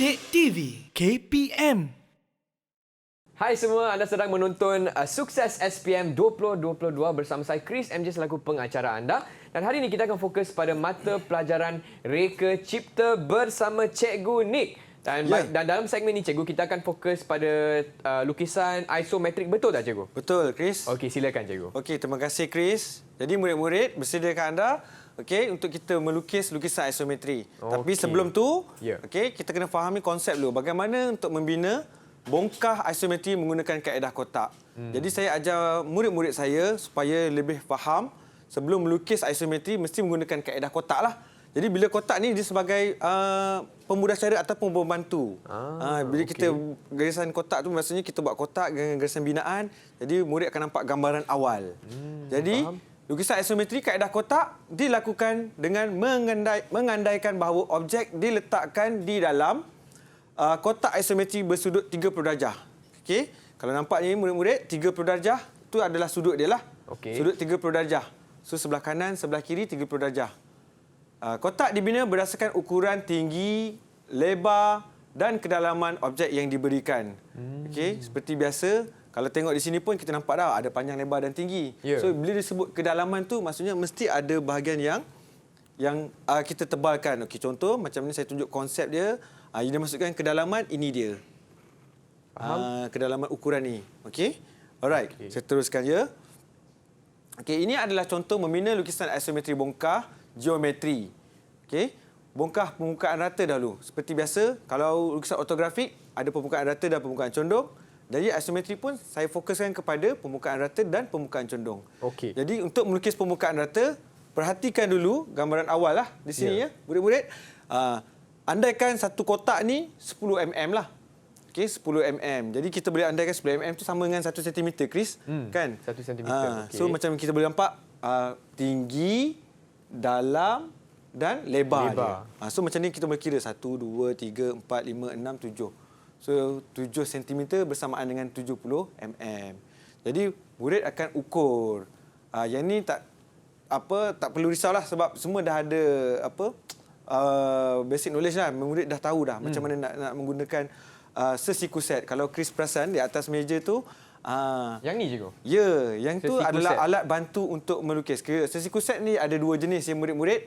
Didik TV KPM. Hai semua, anda sedang menonton Sukses SPM 2022 bersama saya Chris MJ selaku pengacara anda. Dan hari ini kita akan fokus pada mata pelajaran Reka Cipta bersama Cikgu Nick. Dan dalam segmen ini cikgu, kita akan fokus pada lukisan isometrik. Betul tak cikgu? Betul, Chris. Okey, silakan cikgu. Okey, terima kasih Chris. Jadi murid-murid bersediakah anda untuk kita melukis lukisan isometri. Tapi sebelum tu, kita kena fahami konsep dulu. Bagaimana untuk membina bongkah isometri menggunakan kaedah kotak. Jadi saya ajar murid-murid saya supaya lebih faham sebelum melukis isometri mesti menggunakan kaedah kotak lah. Jadi bila kotak ni dia sebagai pemudah cara ataupun pembantu. Bila kita garisan kotak tu maksudnya kita buat kotak dengan garisan binaan. Jadi murid akan nampak gambaran awal. Jadi lukisan isometri kaedah kotak dilakukan dengan mengandaikan bahawa objek diletakkan di dalam kotak isometri bersudut 30 darjah. Okey, kalau nampak ni murid-murid 30 darjah tu adalah sudut dia lah. Sudut 30 darjah. So sebelah kanan, sebelah kiri 30 darjah. Kotak dibina berdasarkan ukuran tinggi, lebar dan kedalaman objek yang diberikan. Okey, seperti biasa, kalau tengok di sini pun kita nampak dah ada panjang, lebar dan tinggi. So bila disebut kedalaman tu maksudnya mesti ada bahagian yang kita tebalkan. Okey, contoh macam ni saya tunjuk konsep dia. Ini dia masukkan kedalaman, ini dia. Kedalaman ukuran ni. Okey. Alright, saya teruskan je. Okey, ini adalah contoh membina lukisan isometri bongkah geometri. Okey. Bongkah permukaan rata dahulu. Seperti biasa, kalau lukisan ortografik ada permukaan rata dan permukaan condong. Jadi isometri pun saya fokuskan kepada permukaan rata dan permukaan condong. Okey. Jadi untuk melukis permukaan rata, perhatikan dulu gambaran awal lah di sini ya, murid-murid. Andaikan satu kotak ni 10 mm lah. Okey, 10 mm. Jadi kita boleh andaikan 10 mm tu sama dengan 1 cm, Chris. Kan? 1 cm. So macam kita boleh nampak tinggi, dalam dan lebar dia. So macam ni kita boleh kira 1, 2, 3, 4, 5, 6, 7. So 7 cm bersamaan dengan 70 mm. Jadi murid akan ukur. Yang ni tak perlu risaulah sebab semua dah ada basic knowledge lah. Murid dah tahu dah macam mana nak menggunakan sesiku set. Kalau Chris perasan di atas meja tu yang ni cikgu? Ya, yang tu adalah set. alat bantu untuk melukis. Sesiku set ni ada dua jenis ya murid-murid.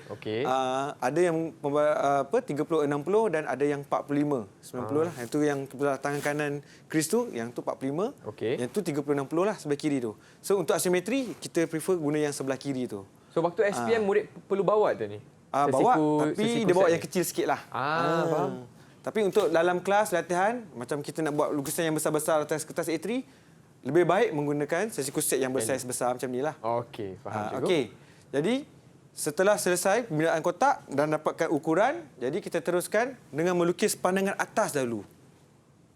Ada yang 30-60 dan ada yang 45-90 lah. Itu yang sebelah tangan kanan Chris tu, yang tu 45. Yang tu 30-60 lah sebelah kiri tu. So untuk asimetri kita prefer guna yang sebelah kiri tu. So waktu SPM murid perlu bawa tu ni? Bawa, tapi dia bawa yang kecil sikit lah. Faham. Tapi untuk dalam kelas latihan, macam kita nak buat lukisan yang besar-besar atas kertas A3, lebih baik menggunakan sesiku set yang bersaiz besar macam ni lah. Okey, faham cikgu. Okey, jadi setelah selesai pembinaan kotak dan dapatkan ukuran, jadi kita teruskan dengan melukis pandangan atas dahulu.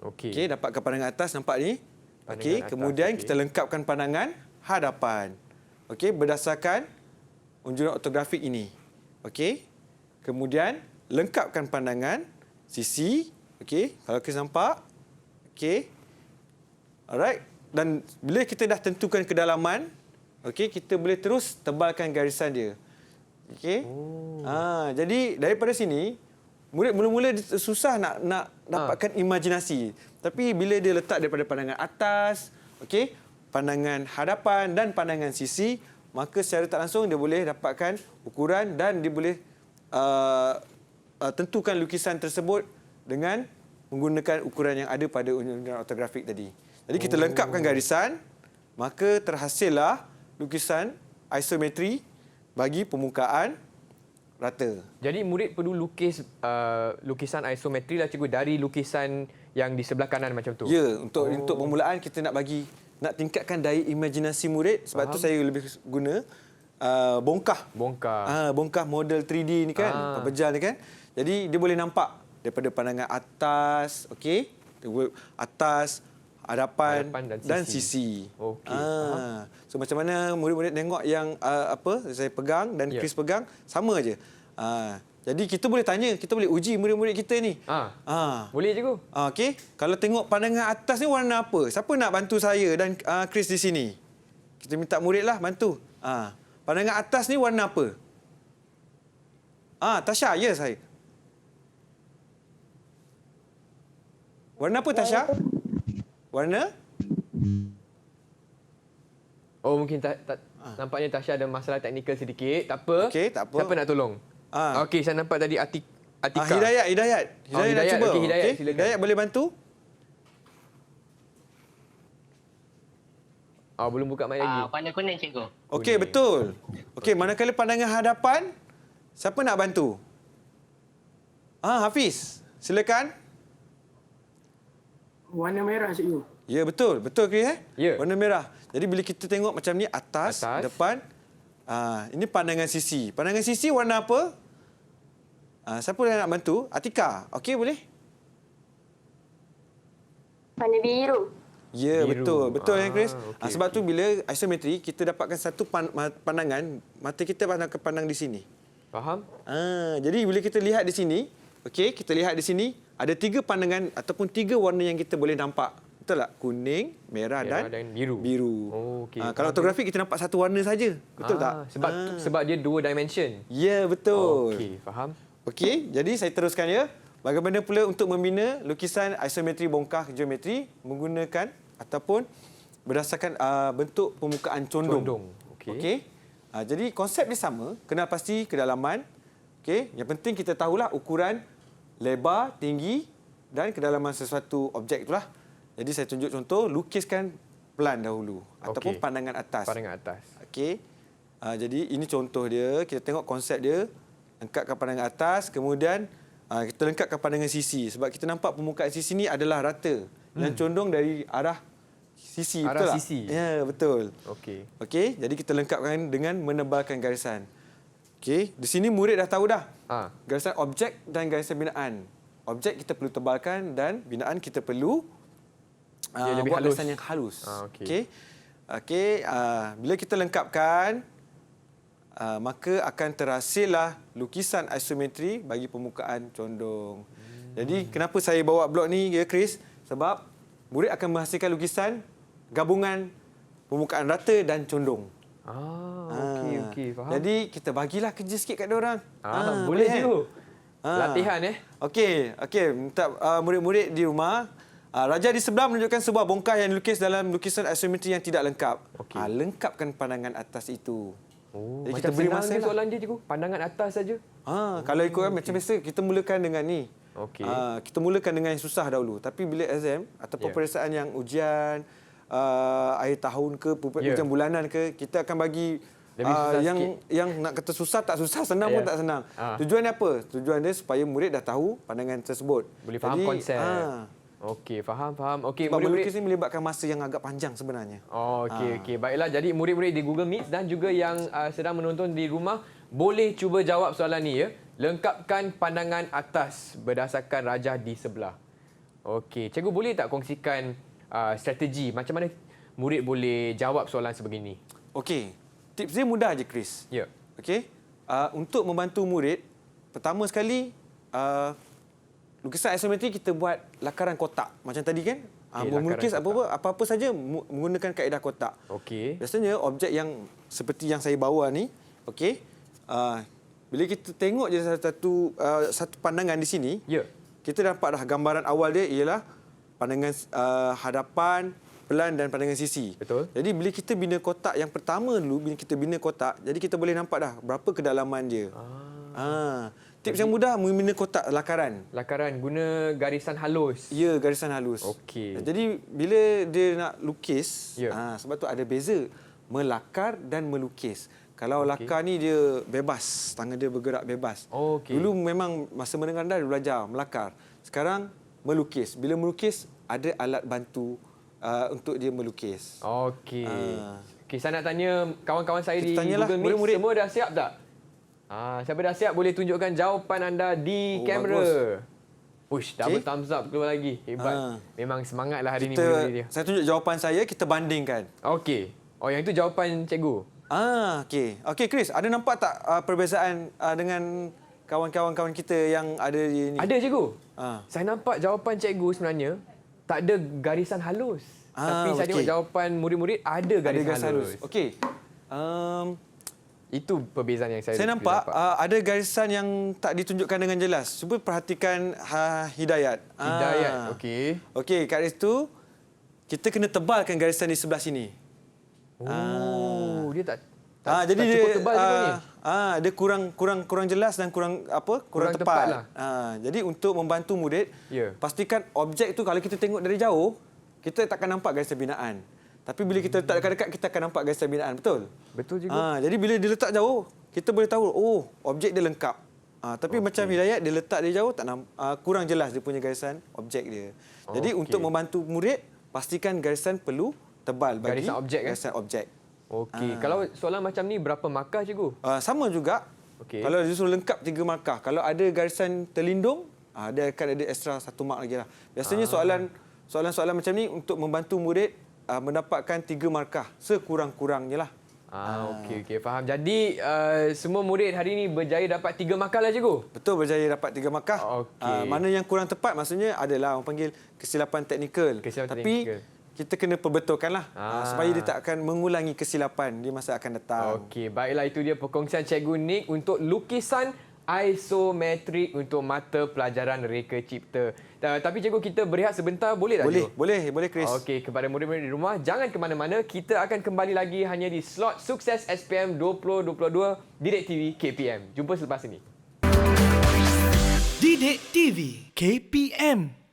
Okey, dapatkan pandangan atas, nampak ni? Okey, kemudian kita lengkapkan pandangan hadapan. Okey, berdasarkan unjuran ortografik ini. Okey. Kemudian lengkapkan pandangan sisi. Okey, kalau kita nampak. Okey. Alright. Dan bila kita dah tentukan kedalaman, okey, kita boleh terus tebalkan garisan dia. Okey. Jadi daripada sini murid mula-mula susah nak dapatkan imajinasi. Tapi bila dia letak daripada pandangan atas, okey, pandangan hadapan dan pandangan sisi, maka secara tak langsung dia boleh dapatkan ukuran dan dia boleh tentukan lukisan tersebut dengan menggunakan ukuran yang ada pada unjuran ortografik tadi. Jadi kita lengkapkan garisan, maka terhasillah lukisan isometri bagi permukaan rata. Jadi murid perlu lukis lukisan isometri lah cikgu dari lukisan yang di sebelah kanan macam tu? Ya, untuk permulaan kita nak tingkatkan daya imajinasi murid. Sebab tu saya lebih guna bongkah. Bongkah model 3D ni kan, pepejal ni kan. Jadi dia boleh nampak daripada pandangan atas, okey, atas, hadapan dan sisi. So macam mana murid-murid tengok yang saya pegang dan Chris pegang, sama aja. Jadi kita boleh tanya, kita boleh uji murid-murid kita ni. Boleh cikgu. Okey, kalau tengok pandangan atas ni warna apa? Siapa nak bantu saya dan Chris di sini? Kita minta murid lah bantu. Pandangan atas ni warna apa? Tasha, ya saya. Warna apa Tasha? Warna? Oh, mungkin nampaknya Tasha ada masalah teknikal sedikit. Tak apa. Okey, tak apa. Siapa nak tolong? Okey, saya nampak tadi Atika. Hidayat nak Hidayat. cuba. Okey, Hidayat, Okey, silakan. Hidayat boleh bantu? Belum buka mic lagi. Warna kuning, cikgu. Okey, betul. Okey, manakala pandangan hadapan, siapa nak bantu? Hafiz, silakan. Warna merah, cikgu. Ya, betul. Betul ke Ya. Warna merah. Jadi bila kita tengok macam ni, atas. Depan. Ini pandangan sisi. Pandangan sisi warna apa? Siapa yang nak bantu? Atika. Okey, boleh? Warna biru. Ya, Biru. betul. Betul, Chris. Okey, Sebab tu bila isometri, kita dapatkan satu pandangan, mata kita akan pandang di sini. Faham? Jadi bila kita lihat di sini, okey, kita lihat di sini, ada 3 pandangan ataupun 3 warna yang kita boleh nampak. Betul tak? Kuning, merah dan biru. Oh, okey. Kalau ortografi kita nampak satu warna saja. Betul tak? Sebab dia 2 dimension. Ya, betul. Okey, faham. Okey, jadi saya teruskan ya. Bagaimana pula untuk membina lukisan isometri bongkah geometri menggunakan ataupun berdasarkan bentuk permukaan condong. Okey. Jadi konsep dia sama, kenal pasti kedalaman. Okey, yang penting kita tahulah ukuran lebar, tinggi dan kedalaman sesuatu objek itulah. Jadi saya tunjuk contoh, lukiskan pelan dahulu ataupun pandangan atas. Pandangan atas. Okey. Jadi ini contoh dia, kita tengok konsep dia, lengkapkan pandangan atas, kemudian kita lengkapkan pandangan sisi sebab kita nampak permukaan sisi ni adalah rata dan condong dari arah sisi, arah betul tak? sisi. Ya, betul. Okey, jadi kita lengkapkan dengan menebalkan garisan. Okey, di sini murid dah tahu dah. Garisan objek dan garisan binaan. Objek kita perlu tebalkan dan binaan kita perlu buat garisan yang halus. Okey. Bila kita lengkapkan, maka akan terhasillah lukisan isometri bagi permukaan condong. Jadi kenapa saya bawa blok ni ya Chris? Sebab murid akan menghasilkan lukisan gabungan permukaan rata dan condong. Okey, faham. Jadi kita bagilah kerja sikit kat dia orang. Boleh cikgu. Latihan Okey, minta murid-murid di rumah. Raja di sebelah menunjukkan sebuah bongkah yang dilukis dalam lukisan isometri yang tidak lengkap. Lengkapkan pandangan atas itu. Jadi macam kita beri masa soalan dia cikgu. Pandangan atas saja. Kalau ikutkan macam biasa kita mulakan dengan ni. Kita mulakan dengan yang susah dahulu. Tapi bila exam ataupun peperiksaan yang ujian akhir tahun ke ujian bulanan ke, kita akan bagi yang nak kata susah tak susah, senang pun tak senang. Tujuannya apa? Tujuan dia supaya murid dah tahu pandangan tersebut. Boleh faham konsep. Okey, faham. Okey, sebab murid-murid melukis ni melibatkan masa yang agak panjang sebenarnya. Okey. Baiklah, jadi murid-murid di Google Meet dan juga yang sedang menonton di rumah boleh cuba jawab soalan ni ya. Lengkapkan pandangan atas berdasarkan rajah di sebelah. Okey, cikgu boleh tak kongsikan strategi macam mana murid boleh jawab soalan sebegini? Okey, tips dia mudah je Chris. Ya. Okey, untuk membantu murid, pertama sekali lukisan isometri kita buat lakaran kotak. Macam tadi kan? Melukis apa-apa saja menggunakan kaedah kotak. Okey. Biasanya objek yang seperti yang saya bawa ni, okey. Bila kita tengok je satu pandangan di sini, kita dapat dah gambaran awal dia ialah pandangan hadapan, pelan dan pandangan sisi. Betul. Jadi bila kita bina kotak yang pertama dulu, bila kita bina kotak, jadi kita boleh nampak dah berapa kedalaman dia. Tips yang mudah membina kotak lakaran. Lakaran guna garisan halus. Ya, garisan halus. Okey. Jadi bila dia nak lukis, sebab tu ada beza melakar dan melukis. Kalau lakar ni dia bebas, tangan dia bergerak bebas. Dulu memang masa menengah rendah dia belajar melakar. Sekarang melukis. Bila melukis ada alat bantu untuk dia melukis. Okey. Okey, saya nak tanya kawan-kawan saya di Google Meet, murid-murid. semua dah siap tak? Siapa dah siap boleh tunjukkan jawapan anda di kamera. Push, double thumbs up keluar lagi. Hebat. Memang semangatlah hari ni murid dia. Saya tunjuk jawapan saya, kita bandingkan. Okey. Yang itu jawapan cikgu. Okey. Okey Chris, ada nampak tak perbezaan dengan kawan-kawan kita yang ada di ni? Ada cikgu. Saya nampak jawapan cikgu sebenarnya tak ada garisan halus. Tapi saya tengok jawapan murid-murid ada garisan halus. Okey. Itu perbezaan yang saya Saya nampak ada garisan yang tak ditunjukkan dengan jelas. Cuba perhatikan hidayat. Hidayat, okey. Okey, kat situ kita kena tebalkan garisan di sebelah sini. Dia tak Jadi tak dia cukup tebal juga ni. dia kurang jelas dan kurang Kurang tepat. tepat lah. Jadi untuk membantu murid, Ya. pastikan objek tu kalau kita tengok dari jauh, kita takkan nampak garisan binaan. Tapi bila kita letak dekat-dekat, kita akan nampak garisan binaan, betul? Betul juga. Jadi bila dia letak jauh, kita boleh tahu, objek dia lengkap. Tapi macam hidayat, dia letak dia jauh, kurang jelas dia punya garisan objek dia. Jadi untuk membantu murid, pastikan garisan perlu tebal bagi Garisan objek, garisan objek. Okey. Kalau soalan macam ni berapa markah cikgu? Sama juga. Okey. Kalau dia suruh lengkap 3 markah. Kalau ada garisan terlindung, dia akan ada extra 1 mark lagi lah. Biasanya soalan-soalan macam ni untuk membantu murid mendapatkan 3 markah sekurang-kurangnya lah. Okey, faham. Jadi semua murid hari ini berjaya dapat 3 markah lah cikgu? Betul, berjaya dapat 3 markah. Okey. Mana yang kurang tepat maksudnya adalah orang panggil kesilapan teknikal. Tapi kita kena perbetulkanlah supaya dia tak akan mengulangi kesilapan di masa akan datang. Okey, baiklah, itu dia perkongsian Cikgu Nick untuk lukisan isometrik untuk mata pelajaran reka cipta. Tapi cikgu, kita berehat sebentar, boleh tak cikgu? Boleh Chris. Okey, kepada murid-murid di rumah, jangan ke mana-mana. Kita akan kembali lagi hanya di slot Sukses SPM 2022 Didik TV KPM. Jumpa selepas ini. Didik TV KPM.